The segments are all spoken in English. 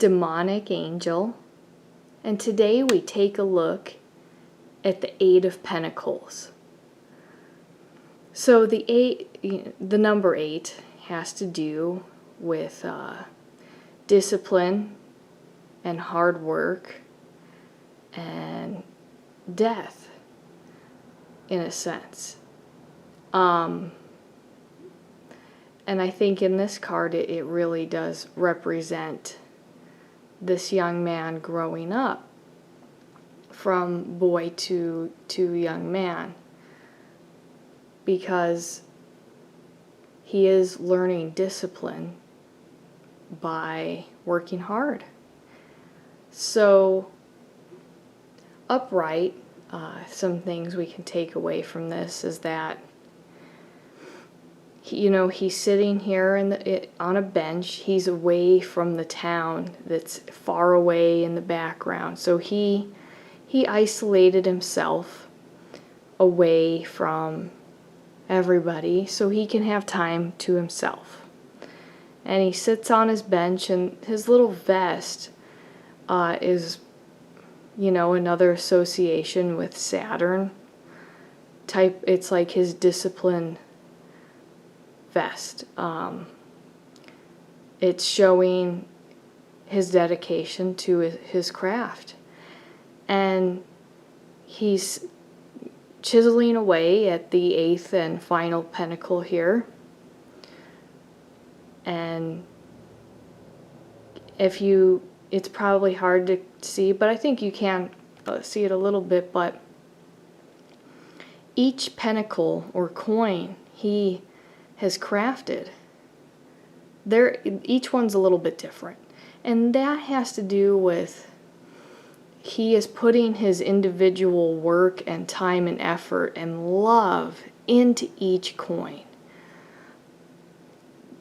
demonic angel, and today we take a look at the Eight of Pentacles. So the number 8 has to do with discipline and hard work and death, in a sense. And I think in this card it really does represent this young man growing up from boy to young man, because he is learning discipline by working hard. So upright, some things we can take away from this is that he's sitting here on a bench. He's away from the town that's far away in the background. So he isolated himself away from everybody so he can have time to himself. And he sits on his bench, and his little vest is, another association with Saturn type. It's like his discipline vest. It's showing his dedication to his craft. And he's chiseling away at the 8th and final pentacle here. And it's probably hard to see, but I think you can see it a little bit, but each pentacle or coin he has crafted, each one's a little bit different. And that has to do with he is putting his individual work and time and effort and love into each coin.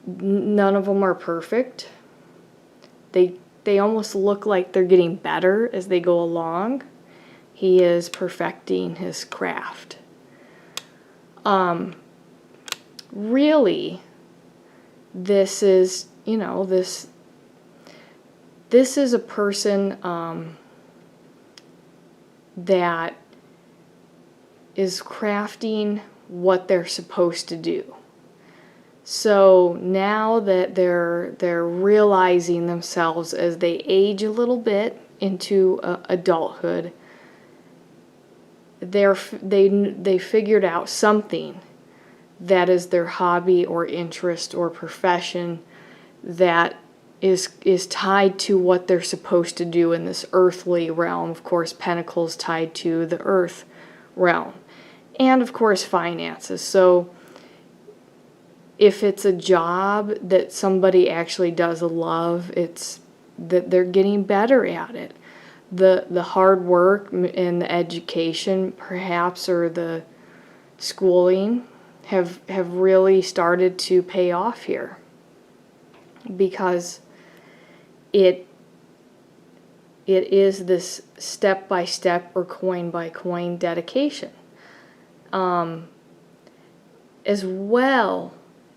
None of them are perfect. They almost look like they're getting better as they go along. He is perfecting his craft. Really, this is, this is a person that is crafting what they're supposed to do. So now that they're realizing themselves as they age a little bit into adulthood, they figured out something that is their hobby or interest or profession that is tied to what they're supposed to do in this earthly realm. Of course, Pentacles tied to the earth realm. And of course, finances. So if it's a job that somebody actually does love, it's that they're getting better at it. The hard work and the education, perhaps, or the schooling have really started to pay off here, because it is this step-by-step or coin-by-coin dedication, as well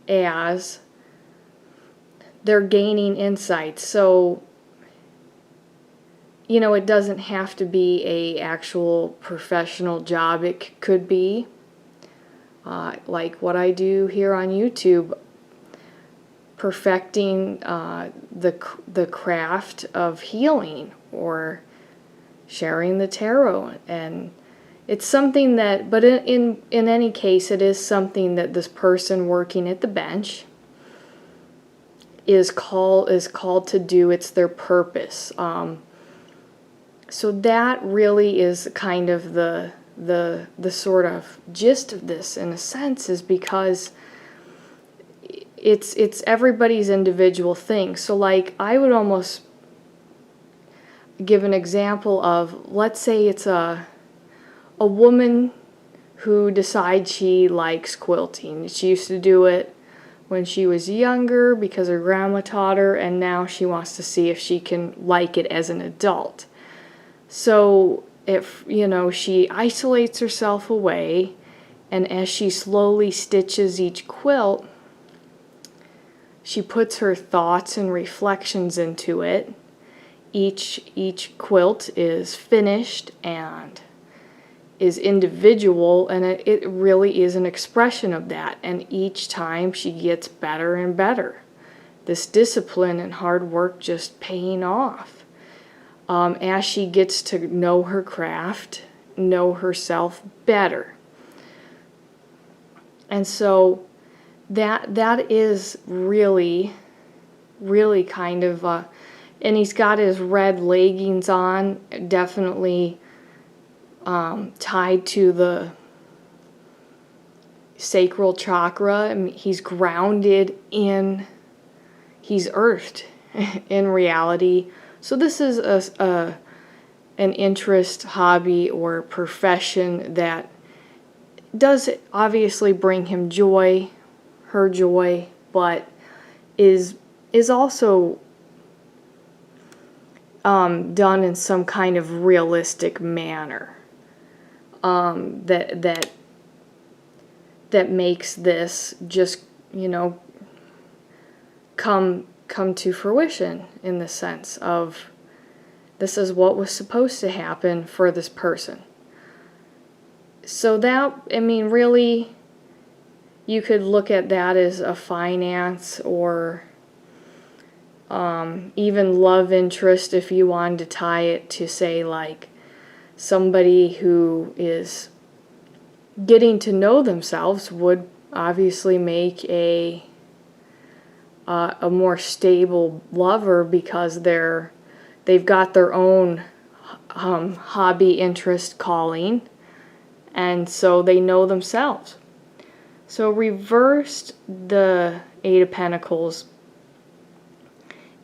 as they're gaining insights. So it doesn't have to be a actual professional job. It could be like what I do here on YouTube, perfecting the craft of healing or sharing the tarot. And it's something that, but in any case, it is something that this person working at the bench is called to do. It's their purpose. So that really is kind of the sort of gist of this, in a sense, is because it's everybody's individual thing. So like, I would almost give an example of, let's say it's a woman who decides she likes quilting. She used to do it when she was younger because her grandma taught her, and now she wants to see if she can like it as an adult. So if, she isolates herself away, and as she slowly stitches each quilt, she puts her thoughts and reflections into it, each quilt is finished and is individual, and it really is an expression of that. And each time she gets better and better. This discipline and hard work just paying off. As she gets to know her craft, know herself better. And so that is really, really kind of, and he's got his red leggings on, definitely tied to the sacral chakra. I mean, he's grounded in, he's earthed in reality. So this is an interest, hobby, or profession that does obviously bring him joy, her joy, but is also done in some kind of realistic manner. That makes this just, come to fruition, in the sense of this is what was supposed to happen for this person. So that, I mean, really, you could look at that as a finance or even love interest, if you wanted to tie it to, say, like somebody who is getting to know themselves would obviously make a more stable lover, because they've got their own hobby, interest, calling, and so they know themselves. So reversed, the Eight of Pentacles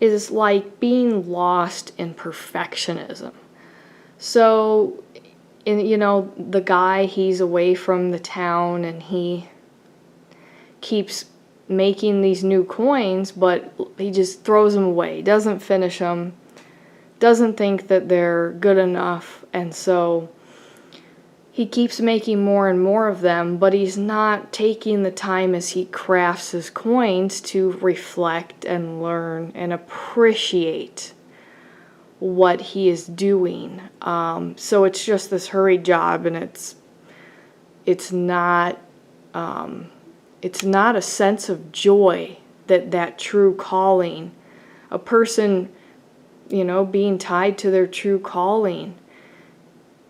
is like being lost in perfectionism. So, the guy, he's away from the town and he keeps making these new coins, but he just throws them away, doesn't finish them, doesn't think that they're good enough, and so he keeps making more and more of them, but he's not taking the time as he crafts his coins to reflect and learn and appreciate what he is doing. So it's just this hurried job, and it's not a sense of joy that true calling, a person, being tied to their true calling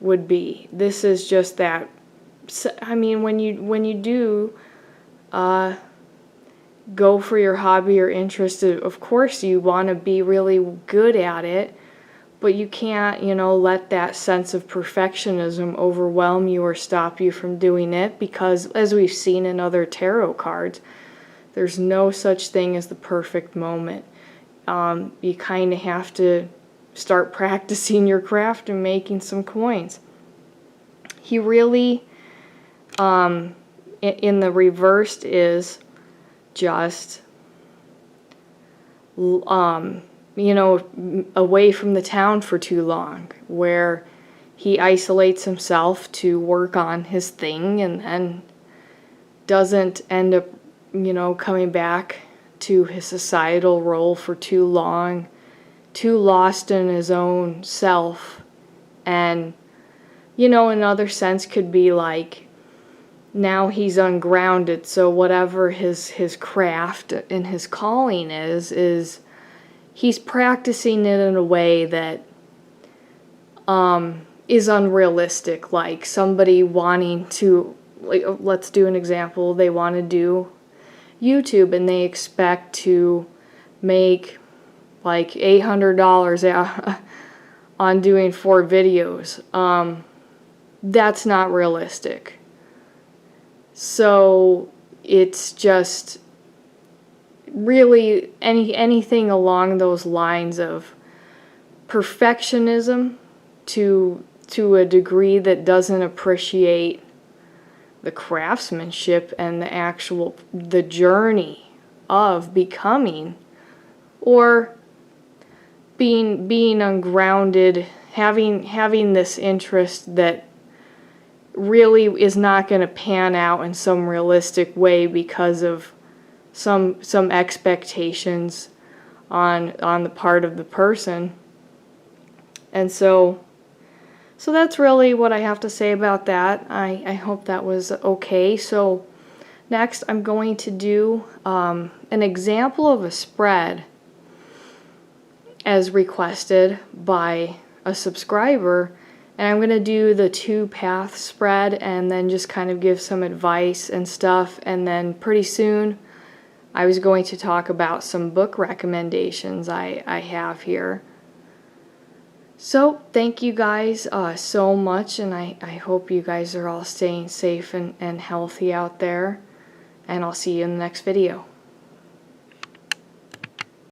would be. This is just that. I mean, when you do go for your hobby or interest, of course you want to be really good at it, but you can't, let that sense of perfectionism overwhelm you or stop you from doing it, because as we've seen in other tarot cards, there's no such thing as the perfect moment. You kind of have to start practicing your craft and making some coins. He really, in the reversed, is just, away from the town for too long, where he isolates himself to work on his thing and then doesn't end up, coming back to his societal role for too long, too lost in his own self. And, another sense could be like, now he's ungrounded, so whatever his craft and his calling is he's practicing it in a way that is unrealistic. Like somebody wanting to, let's do an example, they want to do YouTube and they expect to make like $800 on doing 4 videos. That's not realistic. So it's just really anything along those lines of perfectionism to a degree that doesn't appreciate the craftsmanship and the journey of becoming, or being ungrounded, having this interest that really is not going to pan out in some realistic way because of some expectations on the part of the person. And so that's really what I have to say about that. I hope that was okay. So next I'm going to do an example of a spread as requested by a subscriber, and I'm going to do the 2-path spread and then just kind of give some advice and stuff, and then pretty soon I was going to talk about some book recommendations I have here. So thank you guys so much, and I hope you guys are all staying safe and healthy out there, and I'll see you in the next video.